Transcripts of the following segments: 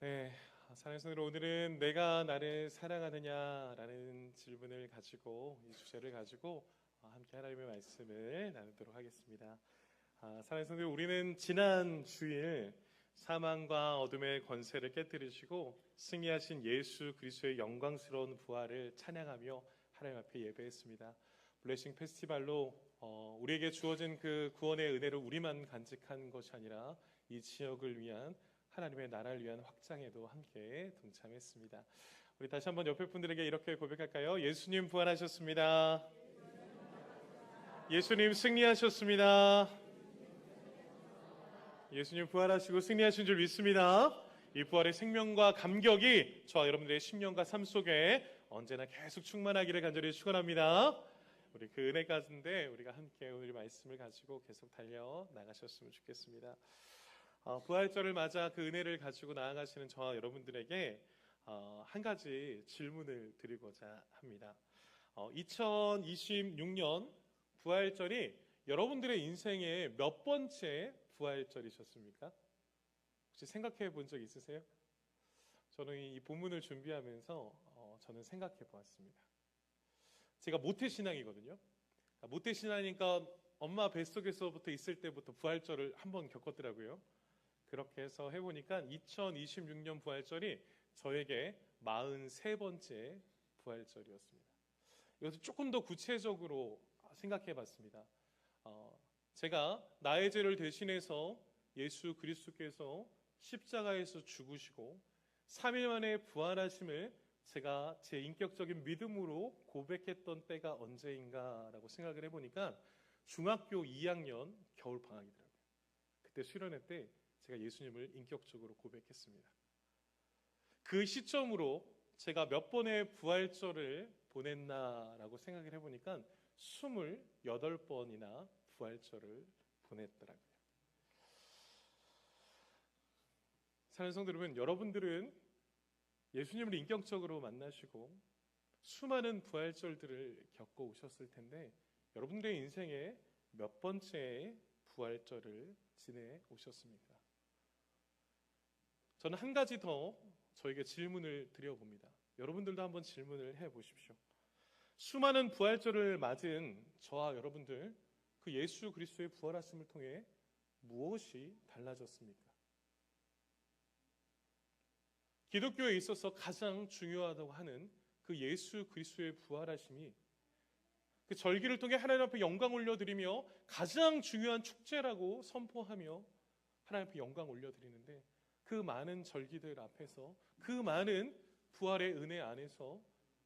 네, 사랑하는 성도, 오늘은 내가 나를 사랑하느냐라는 질문을 가지고 이 주제를 가지고 함께 하나님의 말씀을 나누도록 하겠습니다. 사랑하는 성도, 우리는 지난 주일 사망과 어둠의 권세를 깨뜨리시고 승리하신 예수 그리스도의 영광스러운 부활을 찬양하며 하나님 앞에 예배했습니다. 블레싱 페스티벌로 우리에게 주어진 그 구원의 은혜를 우리만 간직한 것이 아니라 이 지역을 위한 하나님의 나라를 위한 확장에도 함께 동참했습니다. 우리 다시 한번 옆에 분들에게 이렇게 고백할까요? 예수님 부활하셨습니다. 예수님 승리하셨습니다. 예수님 부활하시고 승리하신 줄 믿습니다. 이 부활의 생명과 감격이 저와 여러분들의 심령과 삶 속에 언제나 계속 충만하기를 간절히 축원합니다. 우리 그 은혜 가운데 우리가 함께 오늘 말씀을 가지고 계속 달려 나가셨으면 좋겠습니다. 부활절을 맞아 그 은혜를 가지고 나아가시는 저와 여러분들에게 한 가지 질문을 드리고자 합니다. 2026년 부활절이 여러분들의 인생의 몇 번째 부활절이셨습니까? 혹시 생각해 본 적 있으세요? 저는 이 본문을 준비하면서 저는 생각해 보았습니다. 제가 모태신앙이거든요. 모태신앙이니까 엄마 뱃속에서부터 있을 때부터 부활절을 한번 겪었더라고요. 그렇게 해서 해보니까 2026년 부활절이 저에게 43번째 부활절이었습니다. 이것을 조금 더 구체적으로 생각해 봤습니다. 제가 나의 죄를 대신해서 예수 그리스도께서 십자가에서 죽으시고 3일 만에 부활하심을 제가 제 인격적인 믿음으로 고백했던 때가 언제인가라고 생각을 해보니까 중학교 2학년 겨울방학이더라고요. 그때 수련회 때 제가 예수님을 인격적으로 고백했습니다. 그 시점으로 제가 몇 번의 부활절을 보냈나라고 생각을 해보니까 28번이나 부활절을 보냈더라고요. 사랑하는 성도 여러분, 여러분들은 예수님을 인격적으로 만나시고 수많은 부활절들을 겪어 오셨을 텐데 여러분들의 인생에 몇 번째 부활절을 지내 오셨습니까? 저는 한 가지 더 저에게 질문을 드려봅니다. 여러분들도 한번 질문을 해보십시오. 수많은 부활절을 맞은 저와 여러분들, 그 예수 그리스도의 부활하심을 통해 무엇이 달라졌습니까? 기독교에 있어서 가장 중요하다고 하는 그 예수 그리스도의 부활하심이 그 절기를 통해 하나님 앞에 영광 올려드리며 가장 중요한 축제라고 선포하며 하나님 앞에 영광 올려드리는데 그 많은 절기들 앞에서 그 많은 부활의 은혜 안에서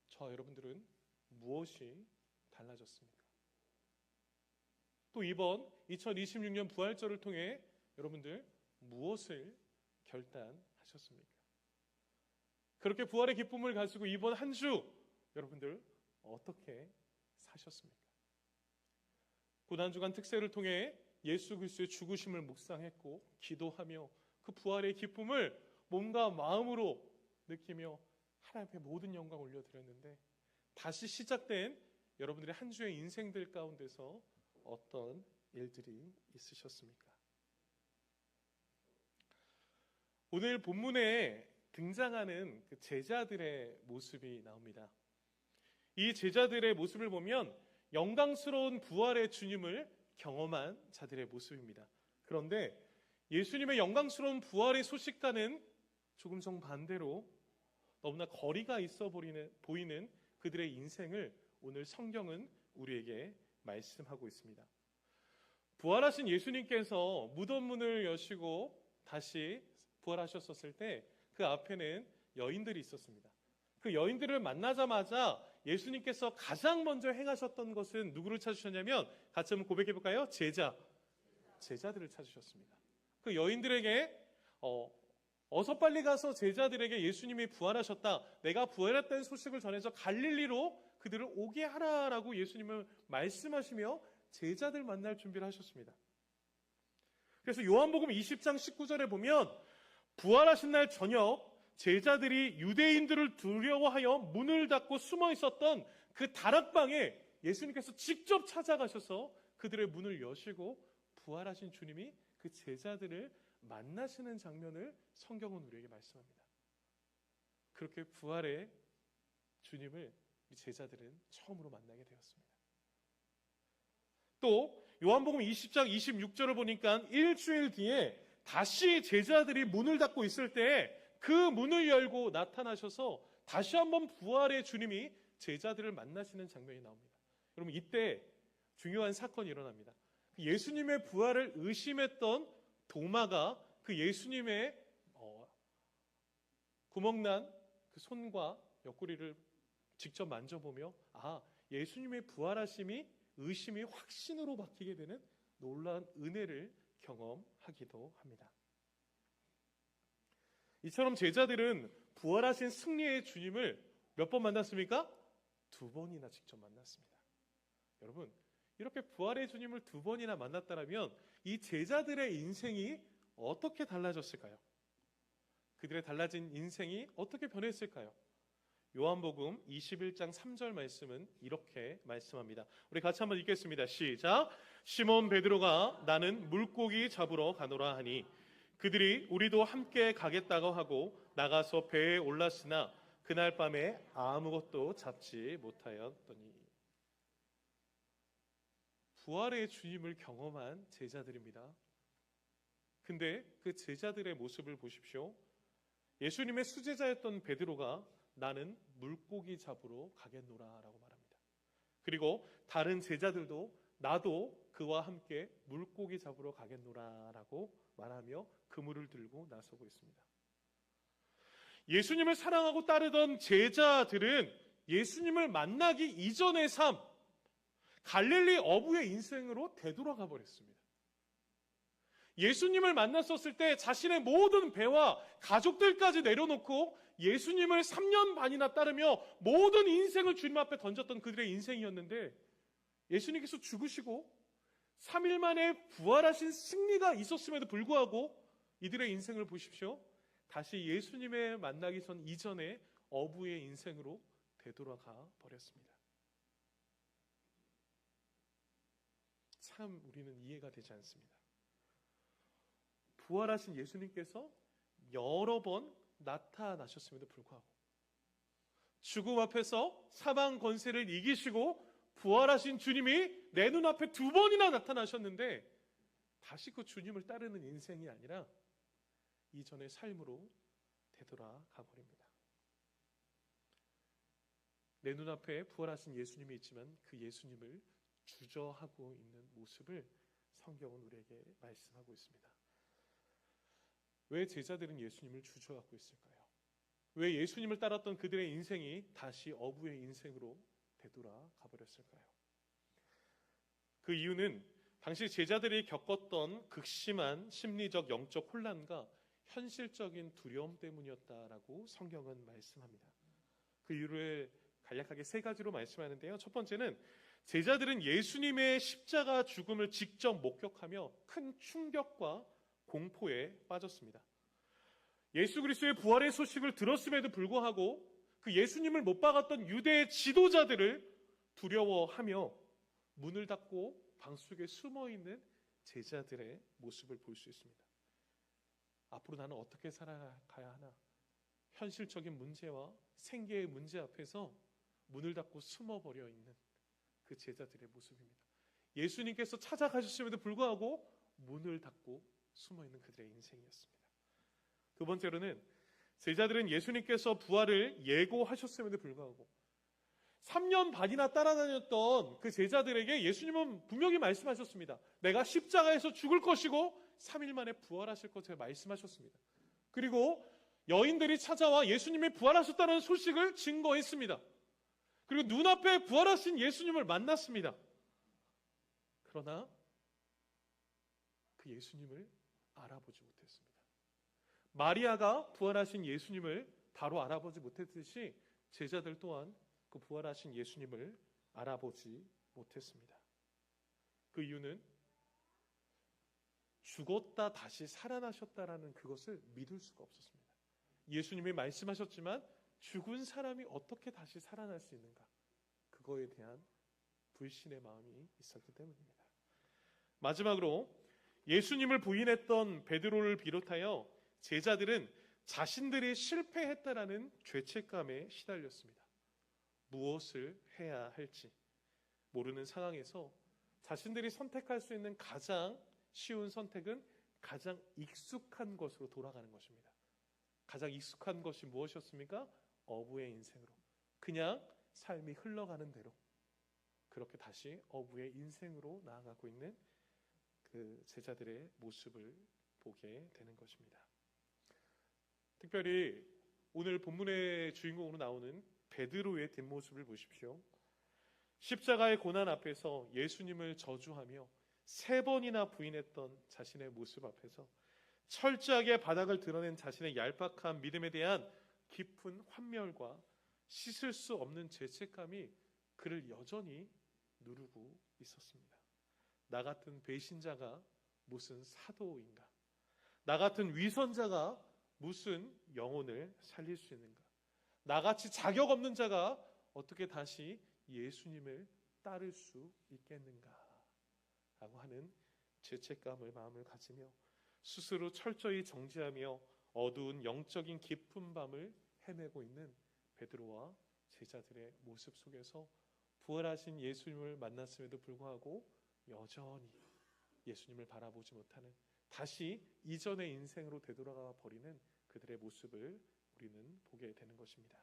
저와 여러분들은 무엇이 달라졌습니까? 또 이번 2026년 부활절을 통해 여러분들 무엇을 결단하셨습니까? 그렇게 부활의 기쁨을 가지고 이번 한 주 여러분들 어떻게 사셨습니까? 고난주간 특세를 통해 예수 그리스도의 죽으심을 묵상했고 기도하며 그 부활의 기쁨을 몸과 마음으로 느끼며 하나님 앞에 모든 영광 올려드렸는데 다시 시작된 여러분들의 한 주의 인생들 가운데서 어떤 일들이 있으셨습니까? 오늘 본문에 등장하는 그 제자들의 모습이 나옵니다. 이 제자들의 모습을 보면 영광스러운 부활의 주님을 경험한 자들의 모습입니다. 그런데 예수님의 영광스러운 부활의 소식과는 조금 정반대로 너무나 거리가 있어 보이는 그들의 인생을 오늘 성경은 우리에게 말씀하고 있습니다. 부활하신 예수님께서 무덤 문을 여시고 다시 부활하셨었을 때 그 앞에는 여인들이 있었습니다. 그 여인들을 만나자마자 예수님께서 가장 먼저 행하셨던 것은 누구를 찾으셨냐면 같이 한번 고백해 볼까요? 제자들을 찾으셨습니다. 그 여인들에게 어서 빨리 가서 제자들에게 예수님이 부활하셨다, 내가 부활했다는 소식을 전해서 갈릴리로 그들을 오게 하라라고 예수님은 말씀하시며 제자들 만날 준비를 하셨습니다. 그래서 요한복음 20장 19절에 보면 부활하신 날 저녁 제자들이 유대인들을 두려워하여 문을 닫고 숨어 있었던 그 다락방에 예수님께서 직접 찾아가셔서 그들의 문을 여시고 부활하신 주님이 그 제자들을 만나시는 장면을 성경은 우리에게 말씀합니다. 그렇게 부활의 주님을 이 제자들은 처음으로 만나게 되었습니다. 또 요한복음 20장 26절을 보니까 일주일 뒤에 다시 제자들이 문을 닫고 있을 때 그 문을 열고 나타나셔서 다시 한번 부활의 주님이 제자들을 만나시는 장면이 나옵니다. 여러분, 이때 중요한 사건이 일어납니다. 예수님의 부활을 의심했던 도마가 그 예수님의 구멍난 그 손과 옆구리를 직접 만져보며 예수님의 부활하심이 의심이 확신으로 바뀌게 되는 놀라운 은혜를 경험하기도 합니다. 이처럼 제자들은 부활하신 승리의 주님을 몇 번 만났습니까? 2번이나 직접 만났습니다. 여러분, 이렇게 부활의 주님을 2번이나 만났다면 이 제자들의 인생이 어떻게 달라졌을까요? 그들의 달라진 인생이 어떻게 변했을까요? 요한복음 21장 3절 말씀은 이렇게 말씀합니다. 우리 같이 한번 읽겠습니다. 시작. 시몬 베드로가 나는 물고기 잡으러 가노라 하니 그들이 우리도 함께 가겠다고 하고 나가서 배에 올랐으나 그날 밤에 아무것도 잡지 못하였더니. 부활의 주님을 경험한 제자들입니다. 근데 그 제자들의 모습을 보십시오. 예수님의 수제자였던 베드로가 나는 물고기 잡으러 가겠노라 라고 말합니다. 그리고 다른 제자들도 나도 그와 함께 물고기 잡으러 가겠노라 라고 말하며 그물을 들고 나서고 있습니다. 예수님을 사랑하고 따르던 제자들은 예수님을 만나기 이전의 삶, 갈릴리 어부의 인생으로 되돌아가 버렸습니다. 예수님을 만났었을 때 자신의 모든 배와 가족들까지 내려놓고 예수님을 3년 반이나 따르며 모든 인생을 주님 앞에 던졌던 그들의 인생이었는데 예수님께서 죽으시고 3일 만에 부활하신 승리가 있었음에도 불구하고 이들의 인생을 보십시오. 다시 예수님을 만나기 전 이전의 어부의 인생으로 되돌아가 버렸습니다. 참 우리는 이해가 되지 않습니다. 부활하신 예수님께서 여러 번 나타나셨음에도 불구하고 죽음 앞에서 사망 권세를 이기시고 부활하신 주님이 내 눈앞에 2번이나 나타나셨는데 다시 그 주님을 따르는 인생이 아니라 이전의 삶으로 되돌아가 버립니다. 내 눈앞에 부활하신 예수님이 있지만 그 예수님을 주저하고 있는 모습을 성경은 우리에게 말씀하고 있습니다. 왜 제자들은 예수님을 주저하고 있을까요? 왜 예수님을 따랐던 그들의 인생이 다시 어부의 인생으로 되돌아가 버렸을까요? 그 이유는 당시 제자들이 겪었던 극심한 심리적 영적 혼란과 현실적인 두려움 때문이었다라고 성경은 말씀합니다. 그 이유를 간략하게 3가지로 말씀하는데요. 첫 번째는 제자들은 예수님의 십자가 죽음을 직접 목격하며 큰 충격과 공포에 빠졌습니다. 예수 그리스도의 부활의 소식을 들었음에도 불구하고 그 예수님을 못 박았던 유대의 지도자들을 두려워하며 문을 닫고 방 속에 숨어있는 제자들의 모습을 볼 수 있습니다. 앞으로 나는 어떻게 살아가야 하나? 현실적인 문제와 생계의 문제 앞에서 문을 닫고 숨어버려 있는 그 제자들의 모습입니다. 예수님께서 찾아가셨음에도 불구하고 문을 닫고 숨어있는 그들의 인생이었습니다. 2번째로는 제자들은 예수님께서 부활을 예고하셨음에도 불구하고 3년 반이나 따라다녔던 그 제자들에게 예수님은 분명히 말씀하셨습니다. 내가 십자가에서 죽을 것이고 3일 만에 부활하실 것을 말씀하셨습니다. 그리고 여인들이 찾아와 예수님이 부활하셨다는 소식을 증거했습니다. 그리고 눈앞에 부활하신 예수님을 만났습니다. 그러나 그 예수님을 알아보지 못했습니다. 마리아가 부활하신 예수님을 바로 알아보지 못했듯이 제자들 또한 그 부활하신 예수님을 알아보지 못했습니다. 그 이유는 죽었다 다시 살아나셨다라는 그것을 믿을 수가 없었습니다. 예수님이 말씀하셨지만 죽은 사람이 어떻게 다시 살아날 수 있는가? 그거에 대한 불신의 마음이 있었기 때문입니다. 마지막으로 예수님을 부인했던 베드로를 비롯하여 제자들은 자신들이 실패했다라는 죄책감에 시달렸습니다. 무엇을 해야 할지 모르는 상황에서 자신들이 선택할 수 있는 가장 쉬운 선택은 가장 익숙한 것으로 돌아가는 것입니다. 가장 익숙한 것이 무엇이었습니까? 어부의 인생으로, 그냥 삶이 흘러가는 대로 그렇게 다시 어부의 인생으로 나아가고 있는 그 제자들의 모습을 보게 되는 것입니다. 특별히 오늘 본문의 주인공으로 나오는 베드로의 뒷모습을 보십시오. 십자가의 고난 앞에서 예수님을 저주하며 3번이나 부인했던 자신의 모습 앞에서 철저하게 바닥을 드러낸 자신의 얄팍한 믿음에 대한 깊은 환멸과 씻을 수 없는 죄책감이 그를 여전히 누르고 있었습니다. 나 같은 배신자가 무슨 사도인가? 나 같은 위선자가 무슨 영혼을 살릴 수 있는가? 나같이 자격 없는 자가 어떻게 다시 예수님을 따를 수 있겠는가? 라고 하는 죄책감을 마음을 가지며 스스로 철저히 정죄하며 어두운 영적인 깊은 밤을 헤매고 있는 베드로와 제자들의 모습 속에서 부활하신 예수님을 만났음에도 불구하고 여전히 예수님을 바라보지 못하는, 다시 이전의 인생으로 되돌아가 버리는 그들의 모습을 우리는 보게 되는 것입니다.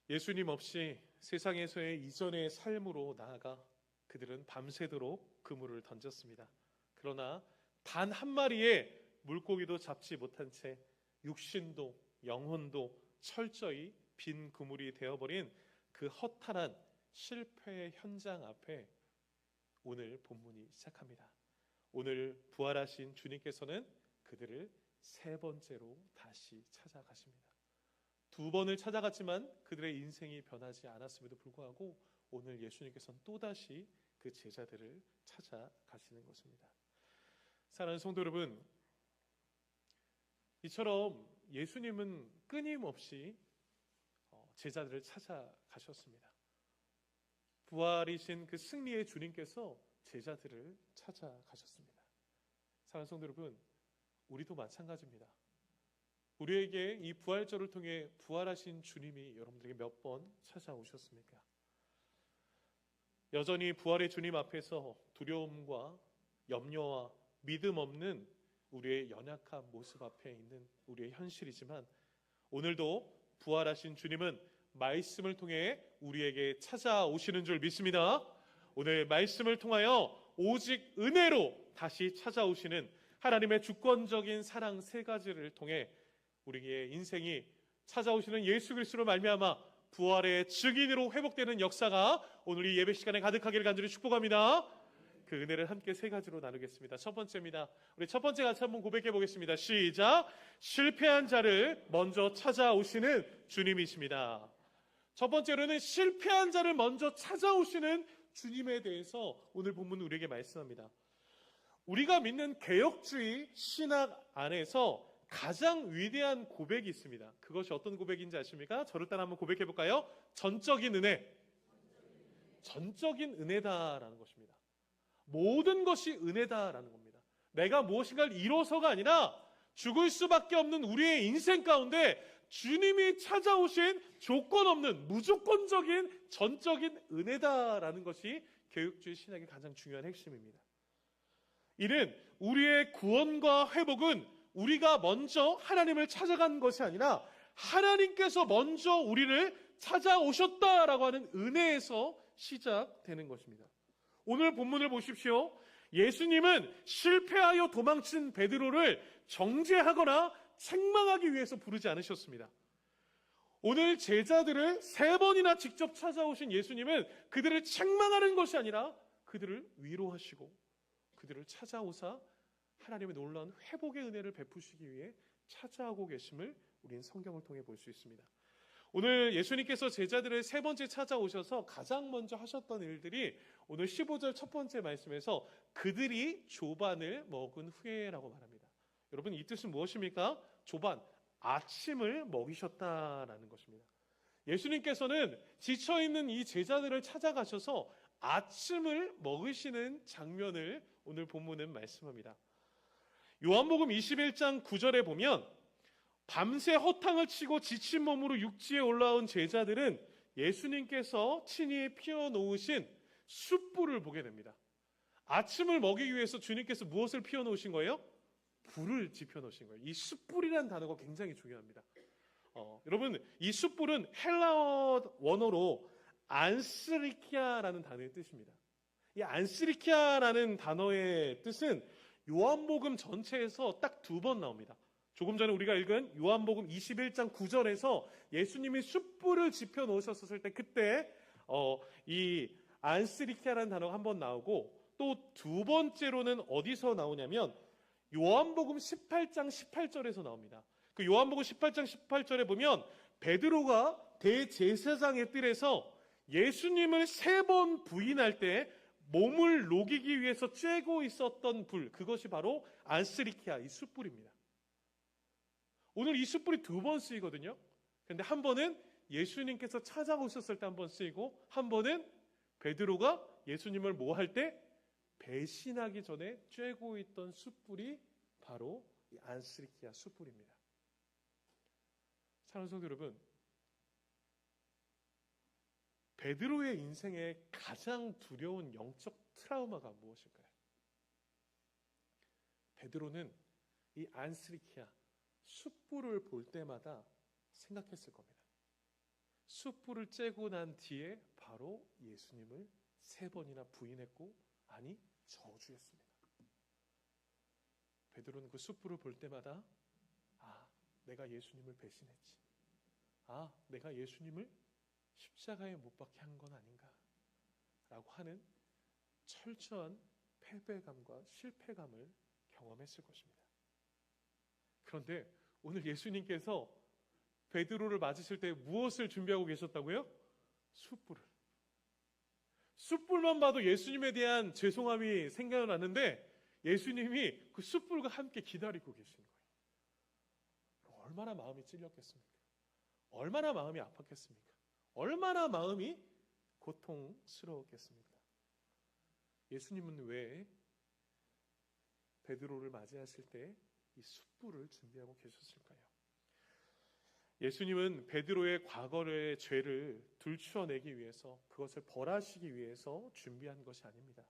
예수님 없이 세상에서의 이전의 삶으로 나아가 그들은 밤새도록 그물을 던졌습니다. 그러나 단 한 마리의 물고기도 잡지 못한 채 육신도 영혼도 철저히 빈 그물이 되어버린 그 허탈한 실패의 현장 앞에 오늘 본문이 시작합니다. 오늘 부활하신 주님께서는 그들을 3번째로 다시 찾아가십니다. 2번을 찾아갔지만 그들의 인생이 변하지 않았음에도 불구하고 오늘 예수님께서는 또다시 그 제자들을 찾아가시는 것입니다. 사랑하는 성도 여러분, 이처럼 예수님은 끊임없이 제자들을 찾아가셨습니다. 부활이신 그 승리의 주님께서 제자들을 찾아가셨습니다. 사랑하는 성도 여러분, 우리도 마찬가지입니다. 우리에게 이 부활절을 통해 부활하신 주님이 여러분들에게 몇 번 찾아오셨습니까? 여전히 부활의 주님 앞에서 두려움과 염려와 믿음 없는 우리의 연약한 모습 앞에 있는 우리의 현실이지만, 오늘도 부활하신 주님은 말씀을 통해 우리에게 찾아오시는 줄 믿습니다. 오늘 말씀을 통하여 오직 은혜로 다시 찾아오시는 하나님의 주권적인 사랑 3가지를 통해 우리의 인생이 찾아오시는 예수 그리스도로 말미암아 부활의 증인으로 회복되는 역사가 오늘 이 예배 시간에 가득하기를 간절히 축복합니다. 그 은혜를 함께 3가지로 나누겠습니다. 첫 번째입니다. 우리 첫 번째 같이 한번 고백해 보겠습니다. 시작. 실패한 자를 먼저 찾아오시는 주님이십니다. 첫 번째로는 실패한 자를 먼저 찾아오시는 주님에 대해서 오늘 본문은 우리에게 말씀합니다. 우리가 믿는 개혁주의 신학 안에서 가장 위대한 고백이 있습니다. 그것이 어떤 고백인지 아십니까? 저를 따라 한번 고백해 볼까요? 전적인 은혜. 전적인 은혜다라는 것입니다. 모든 것이 은혜다라는 겁니다. 내가 무엇인가를 이뤄서가 아니라 죽을 수밖에 없는 우리의 인생 가운데 주님이 찾아오신 조건 없는 무조건적인 전적인 은혜다라는 것이 개혁주의 신학의 가장 중요한 핵심입니다. 이는 우리의 구원과 회복은 우리가 먼저 하나님을 찾아간 것이 아니라 하나님께서 먼저 우리를 찾아오셨다라고 하는 은혜에서 시작되는 것입니다. 오늘 본문을 보십시오. 예수님은 실패하여 도망친 베드로를 정죄하거나 책망하기 위해서 부르지 않으셨습니다. 오늘 제자들을 3번이나 직접 찾아오신 예수님은 그들을 책망하는 것이 아니라 그들을 위로하시고 그들을 찾아오사 하나님의 놀라운 회복의 은혜를 베푸시기 위해 찾아오고 계심을 우리는 성경을 통해 볼 수 있습니다. 오늘 예수님께서 제자들을 3번째 찾아오셔서 가장 먼저 하셨던 일들이 오늘 15절 첫 번째 말씀에서 그들이 조반을 먹은 후에라고 말합니다. 여러분, 이 뜻은 무엇입니까? 조반, 아침을 먹이셨다라는 것입니다. 예수님께서는 지쳐있는 이 제자들을 찾아가셔서 아침을 먹으시는 장면을 오늘 본문은 말씀합니다. 요한복음 21장 9절에 보면 밤새 허탕을 치고 지친 몸으로 육지에 올라온 제자들은 예수님께서 친히 피워놓으신 숯불을 보게 됩니다. 아침을 먹이기 위해서 주님께서 무엇을 피워놓으신 거예요? 불을 지펴놓으신 거예요. 이 숯불이라는 단어가 굉장히 중요합니다. 여러분, 이 숯불은 헬라어 원어로 안스리키아라는 단어의 뜻입니다. 이 안스리키아라는 단어의 뜻은 요한복음 전체에서 딱 2번 나옵니다. 조금 전에 우리가 읽은 요한복음 21장 9절에서 예수님이 숯불을 지펴 놓으셨을 때 그때 이 안스리키아라는 단어가 한 번 나오고, 또 두 번째로는 어디서 나오냐면 요한복음 18장 18절에서 나옵니다. 그 요한복음 18장 18절에 보면 베드로가 대제사장의 뜰에서 예수님을 3번 부인할 때 몸을 녹이기 위해서 쬐고 있었던 불, 그것이 바로 안스리키아, 이 숯불입니다. 오늘 이 숯불이 2번 쓰이거든요. 그런데 한 번은 예수님께서 찾아오셨을 때 한 번 쓰이고, 한 번은 베드로가 예수님을 뭐 할 때? 배신하기 전에 쬐고 있던 숯불이 바로 이 안스리키아 숯불입니다. 사랑하는 성도 여러분, 베드로의 인생에 가장 두려운 영적 트라우마가 무엇일까요? 베드로는 이 안스리키아 숯불을 볼 때마다 생각했을 겁니다. 숯불을 쬐고 난 뒤에 바로 예수님을 3번이나 부인했고, 아니 저주했습니다. 베드로는 그 숯불을 볼 때마다 내가 예수님을 배신했지. 내가 예수님을 십자가에 못 박게 한 건 아닌가 라고 하는 철저한 패배감과 실패감을 경험했을 것입니다. 그런데 오늘 예수님께서 베드로를 맞으실 때 무엇을 준비하고 계셨다고요? 숯불만 봐도 예수님에 대한 죄송함이 생겨나는데 예수님이 그 숯불과 함께 기다리고 계신 거예요. 얼마나 마음이 찔렸겠습니까? 얼마나 마음이 아팠겠습니까? 얼마나 마음이 고통스러웠겠습니까? 예수님은 왜 베드로를 맞이하실 때 이 숯불을 준비하고 계셨을까요? 예수님은 베드로의 과거의 죄를 들추어내기 위해서, 그것을 벌하시기 위해서 준비한 것이 아닙니다.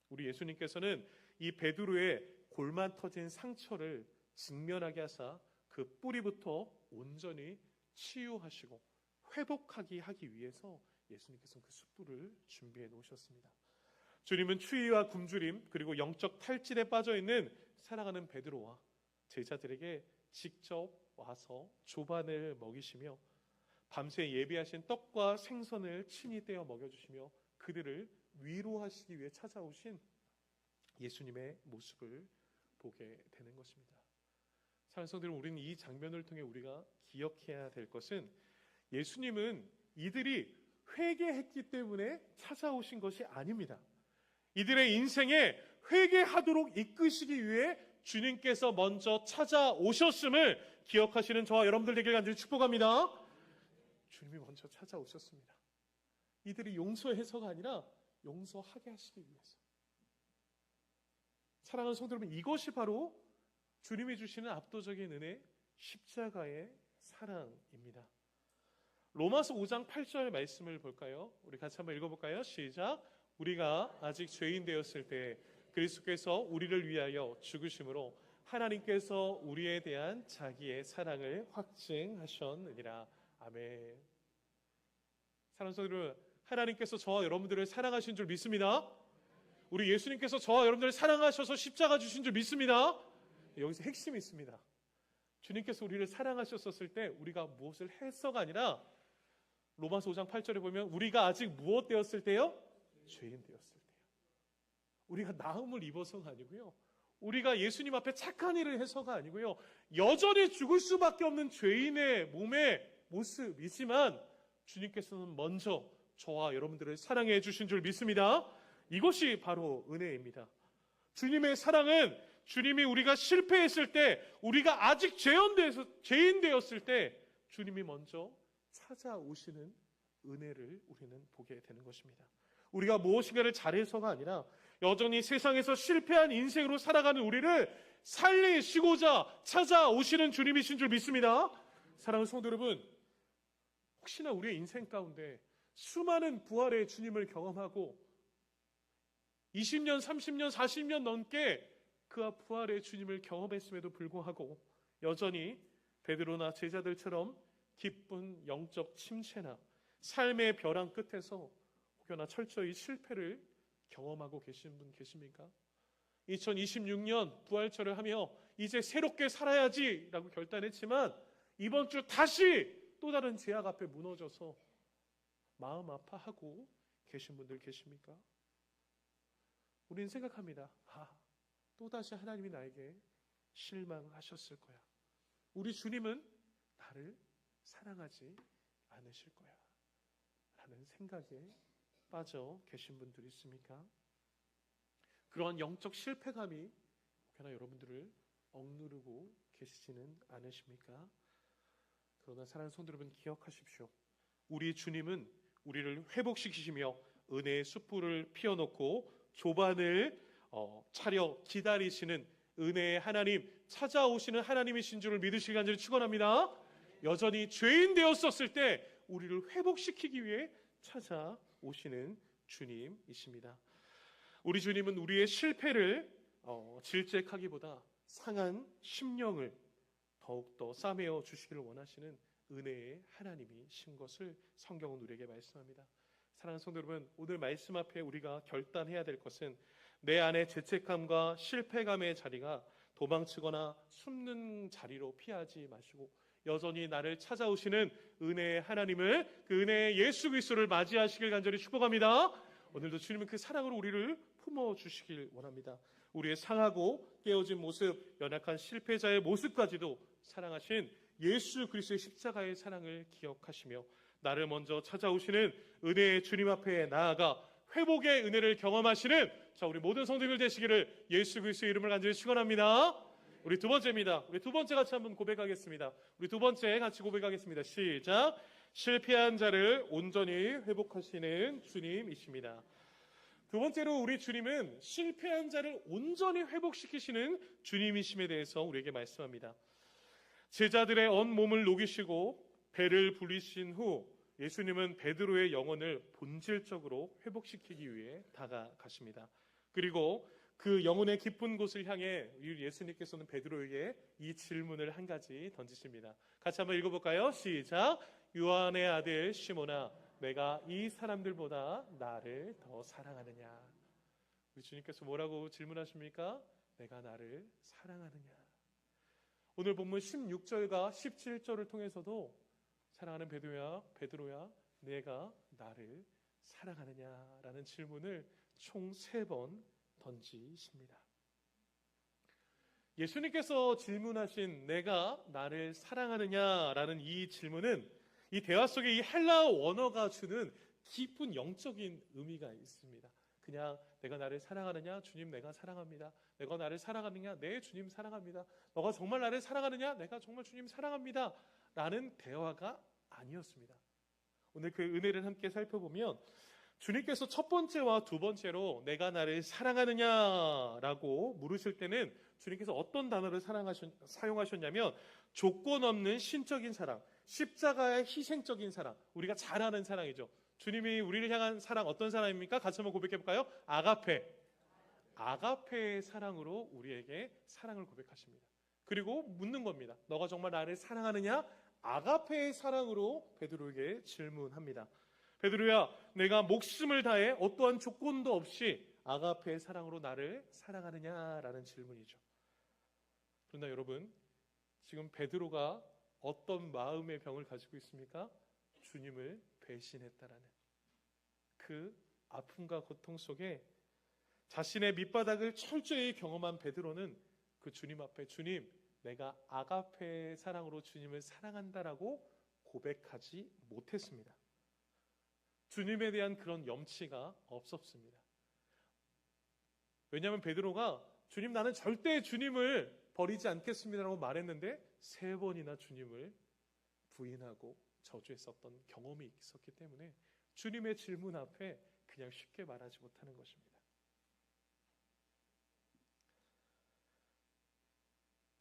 우리 예수님께서는 이 베드로의 골만 터진 상처를 직면하게 하사 그 뿌리부터 온전히 치유하시고 회복하게 하기 위해서 예수님께서는 그 숯불을 준비해 놓으셨습니다. 주님은 추위와 굶주림 그리고 영적 탈진에 빠져있는 사랑하는 베드로와 제자들에게 직접 와서 조반을 먹이시며 밤새 예비하신 떡과 생선을 친히 떼어 먹여주시며 그들을 위로하시기 위해 찾아오신 예수님의 모습을 보게 되는 것입니다. 사랑하는 성도들, 우리는 이 장면을 통해 우리가 기억해야 될 것은 예수님은 이들이 회개했기 때문에 찾아오신 것이 아닙니다. 이들의 인생에 회개하도록 이끄시기 위해 주님께서 먼저 찾아오셨음을 기억하시는 저와 여러분들 되길 간절히 축복합니다. 주님이 먼저 찾아오셨습니다. 이들이 용서해서가 아니라 용서하게 하시기 위해서. 사랑하는 성도 여러분, 이것이 바로 주님이 주시는 압도적인 은혜, 십자가의 사랑입니다. 로마서 5장 8절 말씀을 볼까요? 우리 같이 한번 읽어볼까요? 시작. 우리가 아직 죄인 되었을 때 그리스도께서 우리를 위하여 죽으심으로 하나님께서 우리에 대한 자기의 사랑을 확증하셨느니라. 아멘. 사랑하는 성도들, 하나님께서 저와 여러분들을 사랑하신 줄 믿습니다. 우리 예수님께서 저와 여러분들을 사랑하셔서 십자가 주신 줄 믿습니다. 여기서 핵심이 있습니다. 주님께서 우리를 사랑하셨을 때 우리가 무엇을 해서가 아니라 로마서 5장 8절에 보면 우리가 아직 무엇 되었을 때요? 죄인 되었을 때요. 우리가 나음을 입어서가 아니고요, 우리가 예수님 앞에 착한 일을 해서가 아니고요, 여전히 죽을 수밖에 없는 죄인의 몸의 모습이지만 주님께서는 먼저 저와 여러분들을 사랑해 주신 줄 믿습니다. 이것이 바로 은혜입니다. 주님의 사랑은 주님이 우리가 실패했을 때, 우리가 아직 죄인 되었을 때 주님이 먼저 찾아오시는 은혜를 우리는 보게 되는 것입니다. 우리가 무엇인가를 잘해서가 아니라 여전히 세상에서 실패한 인생으로 살아가는 우리를 살리시고자 찾아오시는 주님이신 줄 믿습니다. 사랑하는 성도 여러분, 혹시나 우리의 인생 가운데 수많은 부활의 주님을 경험하고 20년, 30년, 40년 넘게 그와 부활의 주님을 경험했음에도 불구하고 여전히 베드로나 제자들처럼 기쁜 영적 침체나 삶의 벼랑 끝에서 혹여나 철저히 실패를 경험하고 계신 분 계십니까? 2026년 부활절을 하며 이제 새롭게 살아야지 라고 결단했지만 이번 주 다시 또 다른 제약 앞에 무너져서 마음 아파하고 계신 분들 계십니까? 우리는 생각합니다. 또다시 하나님이 나에게 실망하셨을 거야. 우리 주님은 나를 사랑하지 않으실 거야 라는 생각에 빠져 계신 분들이 있습니까? 그러한 영적 실패감이 혹여나 여러분들을 억누르고 계시지는 않으십니까? 그러나 사랑하는 성도 여러분, 기억하십시오. 우리 주님은 우리를 회복시키시며 은혜의 숯불을 피워놓고 조반을 차려 기다리시는 은혜의 하나님, 찾아오시는 하나님이신 줄을 믿으시기 간절히 축원합니다. 여전히 죄인 되었었을 때 우리를 회복시키기 위해 찾아오시는 주님이십니다. 우리 주님은 우리의 실패를 질책하기보다 상한 심령을 더욱더 싸매어 주시기를 원하시는 은혜의 하나님이신 것을 성경은 우리에게 말씀합니다. 사랑하는 성도 여러분, 오늘 말씀 앞에 우리가 결단해야 될 것은 내 안의 죄책감과 실패감의 자리가 도망치거나 숨는 자리로 피하지 마시고 여전히 나를 찾아오시는 은혜의 하나님을, 그 은혜의 예수 그리스도를 맞이하시길 간절히 축복합니다. 오늘도 주님은 그 사랑으로 우리를 품어주시길 원합니다. 우리의 상하고 깨어진 모습, 연약한 실패자의 모습까지도 사랑하신 예수 그리스도의 십자가의 사랑을 기억하시며 나를 먼저 찾아오시는 은혜의 주님 앞에 나아가 회복의 은혜를 경험하시는 우리 모든 성도들 되시기를 예수 그리스도의 이름을 간절히 축원합니다. 우리 두 번째입니다. 우리 두 번째 같이 한번 고백하겠습니다. 우리 두 번째 같이 고백하겠습니다. 시작. 실패한 자를 온전히 회복하시는 주님이십니다. 두 번째로 우리 주님은 실패한 자를 온전히 회복시키시는 주님이심에 대해서 우리에게 말씀합니다. 제자들의 언 몸을 녹이시고 배를 불리신 후 예수님은 베드로의 영혼을 본질적으로 회복시키기 위해 다가가십니다. 그리고 그 영혼의 깊은 곳을 향해 예수님께서는 베드로에게 이 질문을 한 가지 던지십니다. 같이 한번 읽어볼까요? 시작. 요한의 아들 시몬아, 내가 이 사람들보다 나를 더 사랑하느냐? 우리 주님께서 뭐라고 질문하십니까? 내가 나를 사랑하느냐? 오늘 본문 16절과 17절을 통해서도 사랑하는 베드로야, 내가 나를 사랑하느냐라는 질문을 총 3번 던지십니다. 예수님께서 질문하신 내가 나를 사랑하느냐라는 이 질문은 이 대화 속에 이 헬라어 원어가 주는 깊은 영적인 의미가 있습니다. 그냥 내가 나를 사랑하느냐? 주님 내가 사랑합니다. 내가 나를 사랑하느냐? 네, 주님 사랑합니다. 너가 정말 나를 사랑하느냐? 내가 정말 주님 사랑합니다. 라는 대화가 아니었습니다. 오늘 그 은혜를 함께 살펴보면 주님께서 첫 번째와 두 번째로 내가 나를 사랑하느냐라고 물으실 때는 주님께서 어떤 단어를 사용하셨냐면 조건 없는 신적인 사랑, 십자가의 희생적인 사랑, 우리가 잘 아는 사랑이죠. 주님이 우리를 향한 사랑 어떤 사랑입니까? 같이 한번 고백해 볼까요? 아가페의 사랑으로 우리에게 사랑을 고백하십니다. 그리고 묻는 겁니다. 너가 정말 나를 사랑하느냐? 아가페의 사랑으로 베드로에게 질문합니다. 베드로야, 내가 목숨을 다해 어떠한 조건도 없이 아가페의 사랑으로 나를 사랑하느냐라는 질문이죠. 그러나 여러분, 지금 베드로가 어떤 마음의 병을 가지고 있습니까? 주님을 배신했다라는 그 아픔과 고통 속에 자신의 밑바닥을 철저히 경험한 베드로는 그 주님 앞에 주님, 내가 아가페의 사랑으로 주님을 사랑한다라고 고백하지 못했습니다. 주님에 대한 그런 염치가 없었습니다. 왜냐하면 베드로가 주님 나는 절대 주님을 버리지 않겠습니다라고 말했는데 3번이나 주님을 부인하고 저주했었던 경험이 있었기 때문에 주님의 질문 앞에 그냥 쉽게 말하지 못하는 것입니다.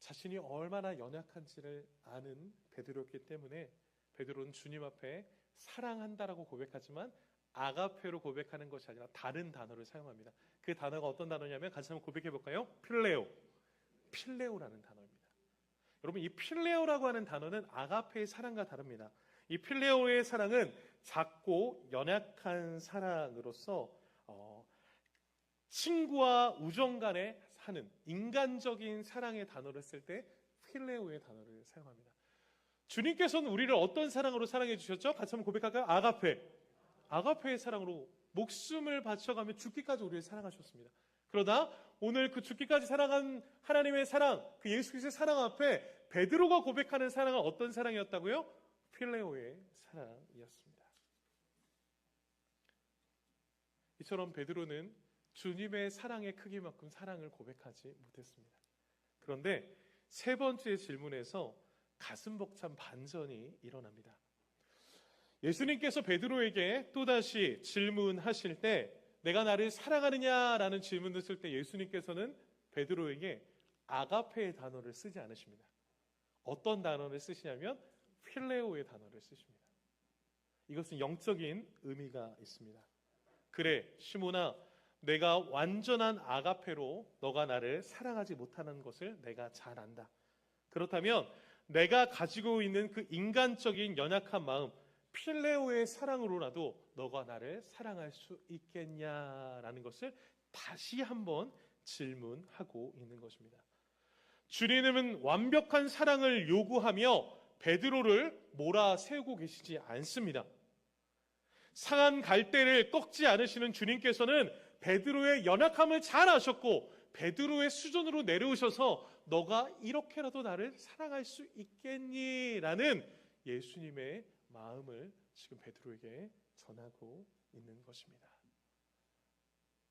자신이 얼마나 연약한지를 아는 베드로였기 때문에 베드로는 주님 앞에 사랑한다라고 고백하지만 아가페로 고백하는 것이 아니라 다른 단어를 사용합니다. 그 단어가 어떤 단어냐면 같이 한번 고백해 볼까요? 필레오라는 단어입니다. 여러분, 이 필레오라고 하는 단어는 아가페의 사랑과 다릅니다. 이 필레오의 사랑은 작고 연약한 사랑으로서 친구와 우정 간에 하는 인간적인 사랑의 단어를 쓸 때 필레오의 단어를 사용합니다. 주님께서는 우리를 어떤 사랑으로 사랑해 주셨죠? 같이 한번 고백할까요? 아가페의 사랑으로 목숨을 바쳐가며 죽기까지 우리를 사랑하셨습니다. 그러다 오늘 그 죽기까지 사랑한 하나님의 사랑, 그 예수 그리스도의 사랑 앞에 베드로가 고백하는 사랑은 어떤 사랑이었다고요? 필레오의 사랑이었습니다. 이처럼 베드로는 주님의 사랑의 크기만큼 사랑을 고백하지 못했습니다. 그런데 세 번째 질문에서 가슴 벅찬 반전이 일어납니다. 예수님께서 베드로에게 또다시 질문하실 때 내가 나를 사랑하느냐라는 질문을 쓸 때 예수님께서는 베드로에게 아가페의 단어를 쓰지 않으십니다. 어떤 단어를 쓰시냐면 필레오의 단어를 쓰십니다. 이것은 영적인 의미가 있습니다. 그래, 시몬아, 내가 완전한 아가페로 너가 나를 사랑하지 못하는 것을 내가 잘 안다. 그렇다면 내가 가지고 있는 그 인간적인 연약한 마음, 필레오의 사랑으로라도 너가 나를 사랑할 수 있겠냐라는 것을 다시 한번 질문하고 있는 것입니다. 주님은 완벽한 사랑을 요구하며 베드로를 몰아세우고 계시지 않습니다. 상한 갈대를 꺾지 않으시는 주님께서는 베드로의 연약함을 잘 아셨고 베드로의 수준으로 내려오셔서 너가 이렇게라도 나를 사랑할 수 있겠니? 라는 예수님의 마음을 지금 베드로에게 전하고 있는 것입니다.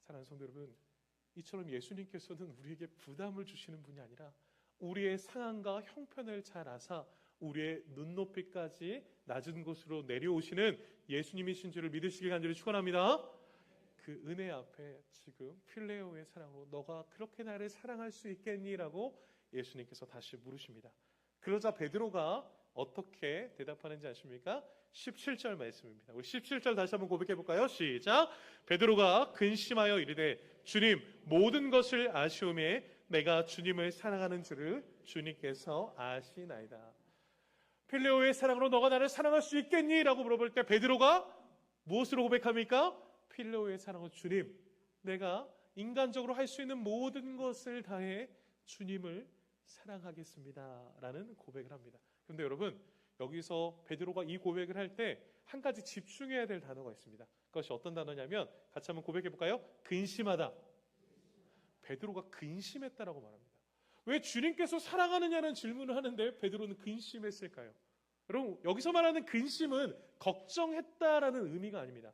사랑하는 성도 여러분, 이처럼 예수님께서는 우리에게 부담을 주시는 분이 아니라 우리의 상황과 형편을 잘 아사 우리의 눈높이까지 낮은 곳으로 내려오시는 예수님이신 줄을 믿으시길 간절히 축원합니다. 그 은혜 앞에 지금 필레오의 사랑으로 너가 그렇게 나를 사랑할 수 있겠니? 라고 예수님께서 다시 물으십니다. 그러자 베드로가 어떻게 대답하는지 아십니까? 17절 말씀입니다. 우리 17절 다시 한번 고백해 볼까요? 시작. 베드로가 근심하여 이르되 주님, 모든 것을 아시오매 내가 주님을 사랑하는 줄을 주님께서 아시나이다. 필레오의 사랑으로 너가 나를 사랑할 수 있겠니? 라고 물어볼 때 베드로가 무엇으로 고백합니까? 필레오의 사랑으로 주님, 내가 인간적으로 할 수 있는 모든 것을 다해 주님을 사랑하겠습니다 라는 고백을 합니다. 그런데 여러분, 여기서 베드로가 이 고백을 할 때 한 가지 집중해야 될 단어가 있습니다. 그것이 어떤 단어냐면 같이 한번 고백해 볼까요? 근심하다. 베드로가 근심했다라고 말합니다. 왜 주님께서 사랑하느냐는 질문을 하는데 베드로는 근심했을까요? 여러분, 여기서 말하는 근심은 걱정했다라는 의미가 아닙니다.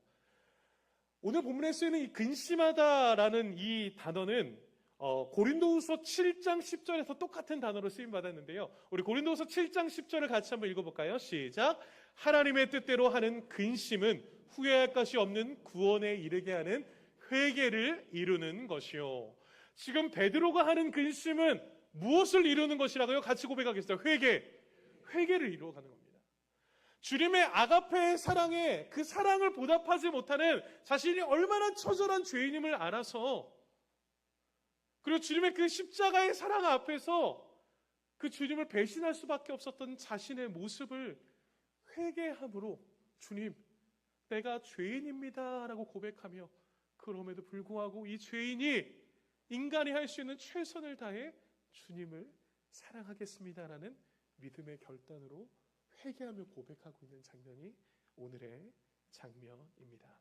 오늘 본문에 쓰이는 이 근심하다라는 이 단어는 고린도후서 7장 10절에서 똑같은 단어로 쓰임 받았는데요. 우리 고린도후서 7장 10절을 같이 한번 읽어볼까요? 시작. 하나님의 뜻대로 하는 근심은 후회할 것이 없는 구원에 이르게 하는 회개를 이루는 것이요. 지금 베드로가 하는 근심은 무엇을 이루는 것이라고요? 같이 고백하겠어요. 회개를 이루어가는 겁니다. 주님의 아가페의 사랑에 그 사랑을 보답하지 못하는 자신이 얼마나 처절한 죄인임을 알아서, 그리고 주님의 그 십자가의 사랑 앞에서 그 주님을 배신할 수밖에 없었던 자신의 모습을 회개함으로 주님, 내가 죄인입니다 라고 고백하며, 그럼에도 불구하고 이 죄인이 인간이 할 수 있는 최선을 다해 주님을 사랑하겠습니다라는 믿음의 결단으로 회개하며 고백하고 있는 장면이 오늘의 장면입니다.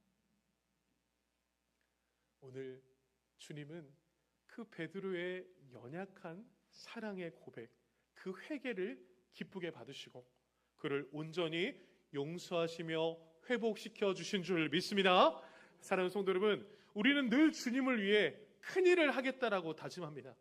오늘 주님은 그 베드로의 연약한 사랑의 고백, 그 회개를 기쁘게 받으시고 그를 온전히 용서하시며 회복시켜 주신 줄 믿습니다. 사랑하는 성도 여러분, 우리는 늘 주님을 위해 큰 일을 하겠다라고 다짐합니다.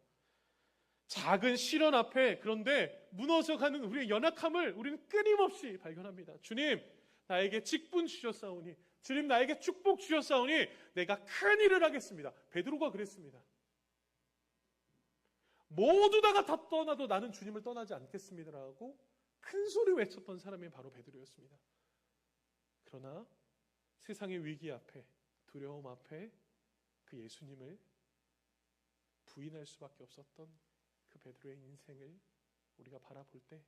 작은 시련 앞에 그런데 무너져가는 우리의 연약함을 우리는 끊임없이 발견합니다. 주님, 나에게 직분 주셨사오니, 주님 나에게 축복 주셨사오니 내가 큰 일을 하겠습니다. 베드로가 그랬습니다. 모두 다가 다 떠나도 나는 주님을 떠나지 않겠습니다라고 큰 소리 외쳤던 사람이 바로 베드로였습니다. 그러나 세상의 위기 앞에, 두려움 앞에 그 예수님을 부인할 수밖에 없었던 그 베드로의 인생을 우리가 바라볼 때,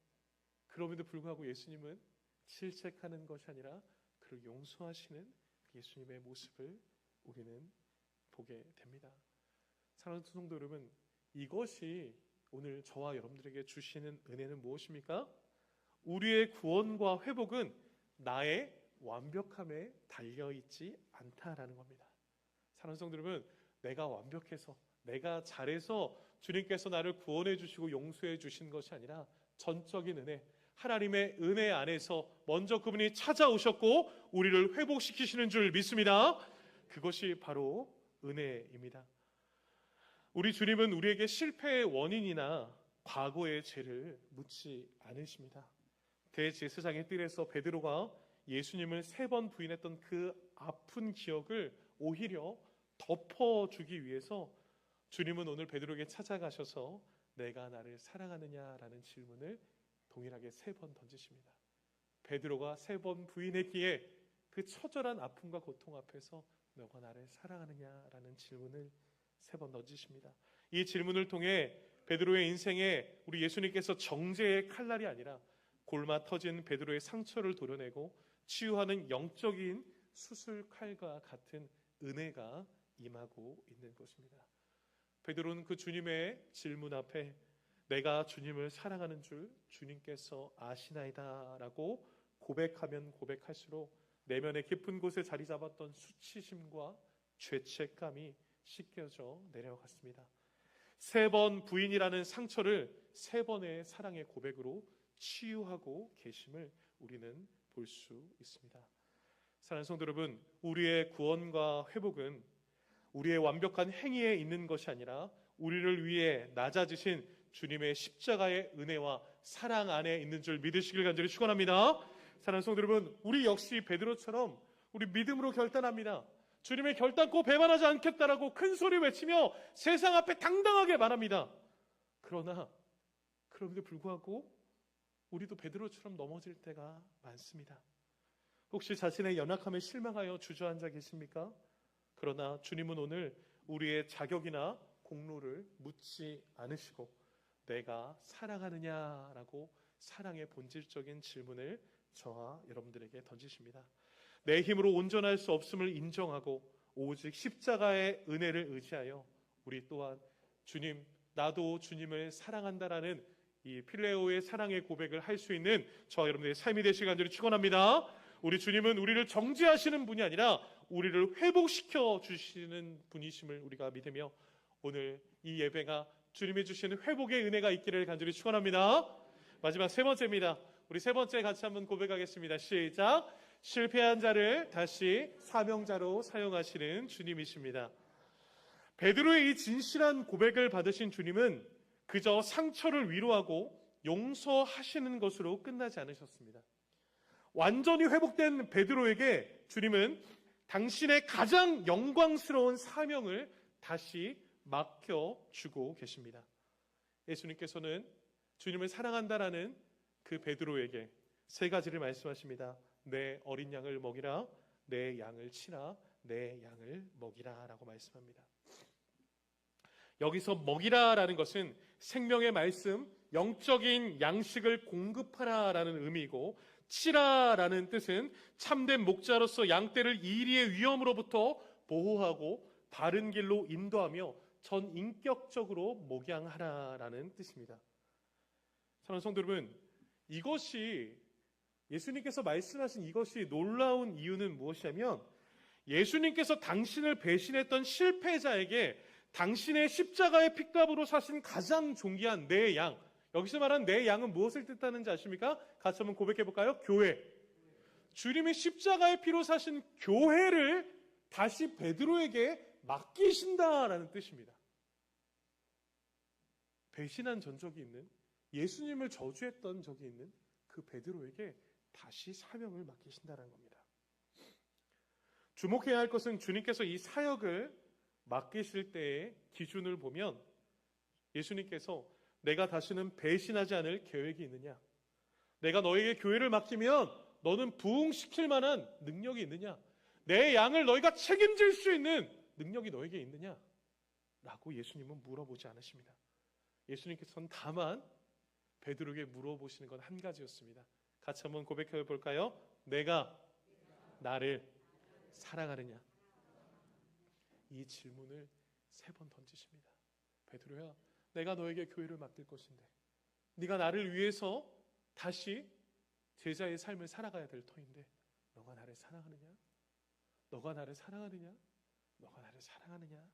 그럼에도 불구하고 예수님은 질책하는 것이 아니라 그를 용서하시는 예수님의 모습을 우리는 보게 됩니다. 사랑하는 성도 여러분, 이것이 오늘 저와 여러분들에게 주시는 은혜는 무엇입니까? 우리의 구원과 회복은 나의 완벽함에 달려있지 않다라는 겁니다. 사랑하는 성도 여러분, 내가 완벽해서, 내가 잘해서 주님께서 나를 구원해 주시고 용서해 주신 것이 아니라 전적인 은혜, 하나님의 은혜 안에서 먼저 그분이 찾아오셨고 우리를 회복시키시는 줄 믿습니다. 그것이 바로 은혜입니다. 우리 주님은 우리에게 실패의 원인이나 과거의 죄를 묻지 않으십니다. 대제사장의 뜰에서 베드로가 예수님을 3번 부인했던 그 아픈 기억을 오히려 덮어주기 위해서 주님은 오늘 베드로에게 찾아가셔서 내가 나를 사랑하느냐라는 질문을 동일하게 3번 던지십니다. 베드로가 3번 부인했기에 그 처절한 아픔과 고통 앞에서 너가 나를 사랑하느냐라는 질문을 3번 던지십니다. 이 질문을 통해 베드로의 인생에 우리 예수님께서 정죄의 칼날이 아니라 골마 터진 베드로의 상처를 도려내고 치유하는 영적인 수술칼과 같은 은혜가 임하고 있는 것입니다. 베드로는 그 주님의 질문 앞에 내가 주님을 사랑하는 줄 주님께서 아시나이다 라고 고백하면 고백할수록 내면의 깊은 곳에 자리 잡았던 수치심과 죄책감이 씻겨져 내려갔습니다. 3번 부인이라는 상처를 3번의 사랑의 고백으로 치유하고 계심을 우리는 볼 수 있습니다. 사랑하는 성도 여러분, 우리의 구원과 회복은 우리의 완벽한 행위에 있는 것이 아니라 우리를 위해 낮아지신 주님의 십자가의 은혜와 사랑 안에 있는 줄 믿으시길 간절히 축원합니다. 사랑하는 성도 여러분, 우리 역시 베드로처럼 우리 믿음으로 결단합니다. 주님의 결단코 배반하지 않겠다라고 큰 소리 외치며 세상 앞에 당당하게 말합니다. 그러나 그럼에도 불구하고 우리도 베드로처럼 넘어질 때가 많습니다. 혹시 자신의 연약함에 실망하여 주저앉아 계십니까? 그러나 주님은 오늘 우리의 자격이나 공로를 묻지 않으시고 내가 사랑하느냐라고 사랑의 본질적인 질문을 저와 여러분들에게 던지십니다. 내 힘으로 온전할 수 없음을 인정하고 오직 십자가의 은혜를 의지하여 우리 또한 주님, 나도 주님을 사랑한다라는 이 필레오의 사랑의 고백을 할 수 있는 저와 여러분들의 삶이 되시길 간절히 축원합니다. 우리 주님은 우리를 정죄하시는 분이 아니라 우리를 회복시켜 주시는 분이심을 우리가 믿으며 오늘 이 예배가 주님이 주시는 회복의 은혜가 있기를 간절히 축원합니다. 마지막 3번째입니다. 우리 3번째 같이 한번 고백하겠습니다. 시작. 실패한 자를 다시 사명자로 사용하시는 주님이십니다. 베드로의 이 진실한 고백을 받으신 주님은 그저 상처를 위로하고 용서하시는 것으로 끝나지 않으셨습니다. 완전히 회복된 베드로에게 주님은 당신의 가장 영광스러운 사명을 다시 맡겨주고 계십니다. 예수님께서는 주님을 사랑한다라는 그 베드로에게 3가지를 말씀하십니다. 내 어린 양을 먹이라, 내 양을 치라, 내 양을 먹이라 라고 말씀합니다. 여기서 먹이라라는 것은 생명의 말씀, 영적인 양식을 공급하라라는 의미이고, 치라라는 뜻은 참된 목자로서 양떼를 이리의 위험으로부터 보호하고 바른 길로 인도하며 전 인격적으로 목양하라라는 뜻입니다. 사랑하는 성도 여러분, 이것이 예수님께서 말씀하신 이것이 놀라운 이유는 무엇이냐면 예수님께서 당신을 배신했던 실패자에게 당신의 십자가의 핏값으로 사신 가장 존귀한 내 양, 여기서 말하는 내 양은 무엇을 뜻하는지 아십니까? 같이 한번 고백해 볼까요? 교회. 주님이 십자가의 피로 사신 교회를 다시 베드로에게 맡기신다라는 뜻입니다. 배신한 전적이 있는, 예수님을 저주했던 적이 있는 그 베드로에게 다시 사명을 맡기신다는 겁니다. 주목해야 할 것은 주님께서 이 사역을 맡기실 때의 기준을 보면 예수님께서 내가 다시는 배신하지 않을 계획이 있느냐? 내가 너에게 교회를 맡기면 너는 부흥시킬 만한 능력이 있느냐? 내 양을 너희가 책임질 수 있는 능력이 너에게 있느냐? 라고 예수님은 물어보지 않으십니다. 예수님께서는 다만 베드로에게 물어보시는 건 한 가지였습니다. 같이 한번 고백해 볼까요? 내가 나를 사랑하느냐? 이 질문을 3번 던지십니다. 베드로야, 내가 너에게 교회를 맡길 것인데 네가 나를 위해서 다시 제자의 삶을 살아가야 될 터인데 너가 나를 사랑하느냐? 너가 나를 사랑하느냐? 너가 나를 사랑하느냐?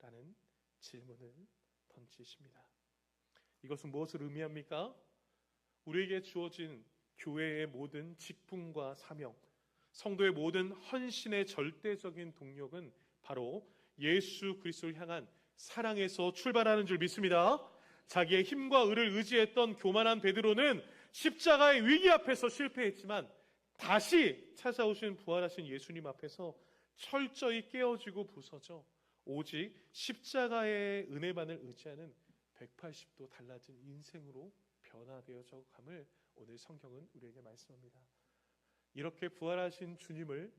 라는 질문을 던지십니다. 이것은 무엇을 의미합니까? 우리에게 주어진 교회의 모든 직분과 사명, 성도의 모든 헌신의 절대적인 동력은 바로 예수 그리스도를 향한 사랑에서 출발하는 줄 믿습니다. 자기의 힘과 의를 의지했던 교만한 베드로는 십자가의 위기 앞에서 실패했지만 다시 찾아오신 부활하신 예수님 앞에서 철저히 깨어지고 부서져 오직 십자가의 은혜만을 의지하는 180도 달라진 인생으로 변화되어져 감을 오늘 성경은 우리에게 말씀합니다. 이렇게 부활하신 주님을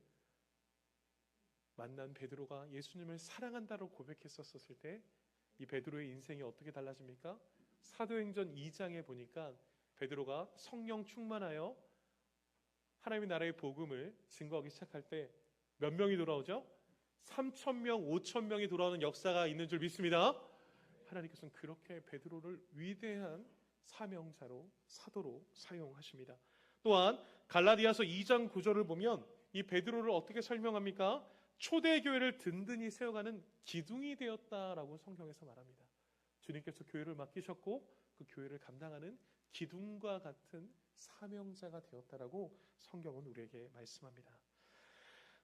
만난 베드로가 예수님을 사랑한다고 고백했었을 때 이 베드로의 인생이 어떻게 달라집니까? 사도행전 2장에 보니까 베드로가 성령 충만하여 하나님의 나라의 복음을 증거하기 시작할 때 몇 명이 돌아오죠? 3,000명, 5,000명이 돌아오는 역사가 있는 줄 믿습니다. 하나님께서는 그렇게 베드로를 위대한 사명자로, 사도로 사용하십니다. 또한 갈라디아서 2장 9절을 보면 이 베드로를 어떻게 설명합니까? 초대교회를 든든히 세워가는 기둥이 되었다라고 성경에서 말합니다. 주님께서 교회를 맡기셨고 그 교회를 감당하는 기둥과 같은 사명자가 되었다라고 성경은 우리에게 말씀합니다.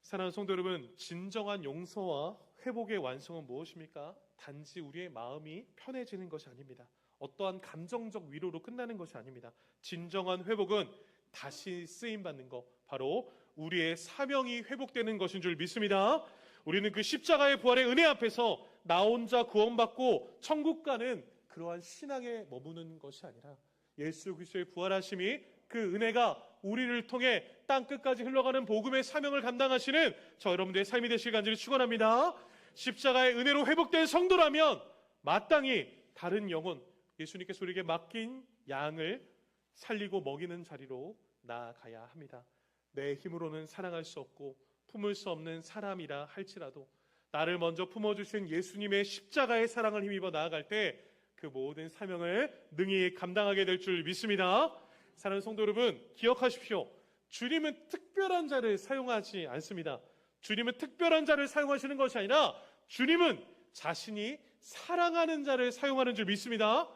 사랑하는 성도 여러분, 진정한 용서와 회복의 완성은 무엇입니까? 단지 우리의 마음이 편해지는 것이 아닙니다. 어떠한 감정적 위로로 끝나는 것이 아닙니다. 진정한 회복은 다시 쓰임받는 것, 바로 우리의 사명이 회복되는 것인 줄 믿습니다. 우리는 그 십자가의 부활의 은혜 앞에서 나 혼자 구원받고 천국 가는 그러한 신앙에 머무는 것이 아니라 예수 그리스도의 부활하심이 그 은혜가 우리를 통해 땅끝까지 흘러가는 복음의 사명을 감당하시는 저 여러분들의 삶이 되시길 간절히 축원합니다. 십자가의 은혜로 회복된 성도라면 마땅히 다른 영혼, 예수님께서 우리에게 맡긴 양을 살리고 먹이는 자리로 나아가야 합니다. 내 힘으로는 사랑할 수 없고 품을 수 없는 사람이라 할지라도 나를 먼저 품어주신 예수님의 십자가의 사랑을 힘입어 나아갈 때 그 모든 사명을 능히 감당하게 될 줄 믿습니다. 사랑하는 성도 여러분, 기억하십시오. 주님은 특별한 자를 사용하지 않습니다. 주님은 특별한 자를 사용하시는 것이 아니라 주님은 자신이 사랑하는 자를 사용하는 줄 믿습니다.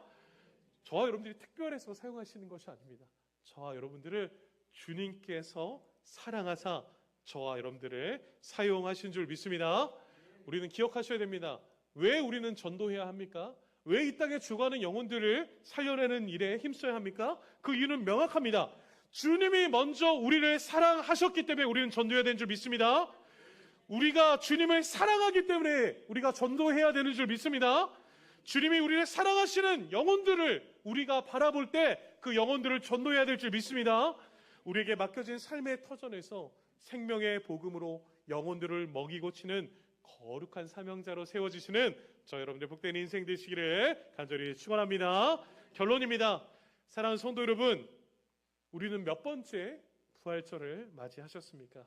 저와 여러분들이 특별해서 사용하시는 것이 아닙니다. 저와 여러분들을 주님께서 사랑하사 저와 여러분들을 사용하신 줄 믿습니다. 우리는 기억하셔야 됩니다. 왜 우리는 전도해야 합니까? 왜 이 땅에 죽어가는 영혼들을 살려내는 일에 힘써야 합니까? 그 이유는 명확합니다. 주님이 먼저 우리를 사랑하셨기 때문에 우리는 전도해야 되는 줄 믿습니다. 우리가 주님을 사랑하기 때문에 우리가 전도해야 되는 줄 믿습니다. 주님이 우리를 사랑하시는 영혼들을 우리가 바라볼 때 그 영혼들을 전도해야 될 줄 믿습니다. 우리에게 맡겨진 삶의 터전에서 생명의 복음으로 영혼들을 먹이고 치는 거룩한 사명자로 세워지시는 저 여러분들 복된 인생 되시기를 간절히 축원합니다. 결론입니다. 사랑하는 성도 여러분, 우리는 몇 번째 부활절을 맞이하셨습니까?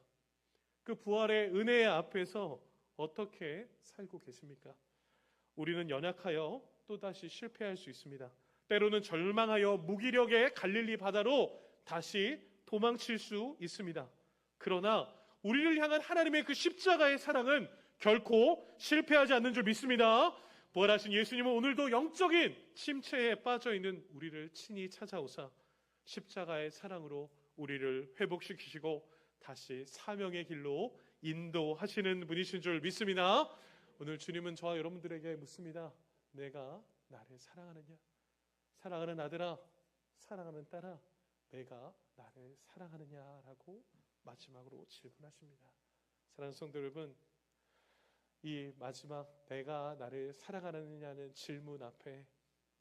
그 부활의 은혜 앞에서 어떻게 살고 계십니까? 우리는 연약하여 또다시 실패할 수 있습니다. 때로는 절망하여 무기력의 갈릴리 바다로 다시 도망칠 수 있습니다. 그러나 우리를 향한 하나님의 그 십자가의 사랑은 결코 실패하지 않는 줄 믿습니다. 부활하신 예수님은 오늘도 영적인 침체에 빠져있는 우리를 친히 찾아오사 십자가의 사랑으로 우리를 회복시키시고 다시 사명의 길로 인도하시는 분이신 줄 믿습니다. 오늘 주님은 저와 여러분들에게 묻습니다. 내가 나를 사랑하느냐? 사랑하는 아들아, 사랑하는 딸아, 내가 나를 사랑하느냐라고 마지막으로 질문하십니다. 사랑하는 성도 여러분, 이 마지막 내가 나를 사랑하느냐는 질문 앞에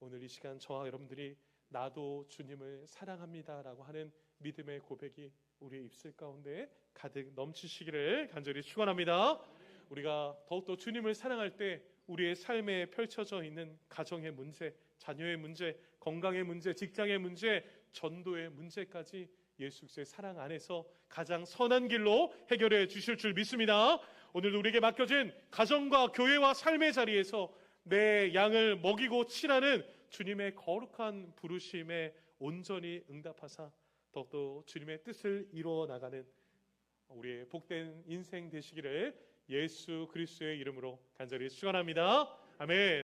오늘 이 시간 저와 여러분들이 나도 주님을 사랑합니다라고 하는 믿음의 고백이 우리의 입술 가운데 가득 넘치시기를 간절히 축원합니다. 우리가 더욱더 주님을 사랑할 때 우리의 삶에 펼쳐져 있는 가정의 문제, 자녀의 문제, 건강의 문제, 직장의 문제, 전도의 문제까지 예수 그리스도의 사랑 안에서 가장 선한 길로 해결해 주실 줄 믿습니다. 오늘도 우리에게 맡겨진 가정과 교회와 삶의 자리에서 내 양을 먹이고 치라는 주님의 거룩한 부르심에 온전히 응답하사 더욱더 주님의 뜻을 이루어 나가는 우리의 복된 인생 되시기를 예수 그리스도의 이름으로 간절히 축원합니다. 아멘.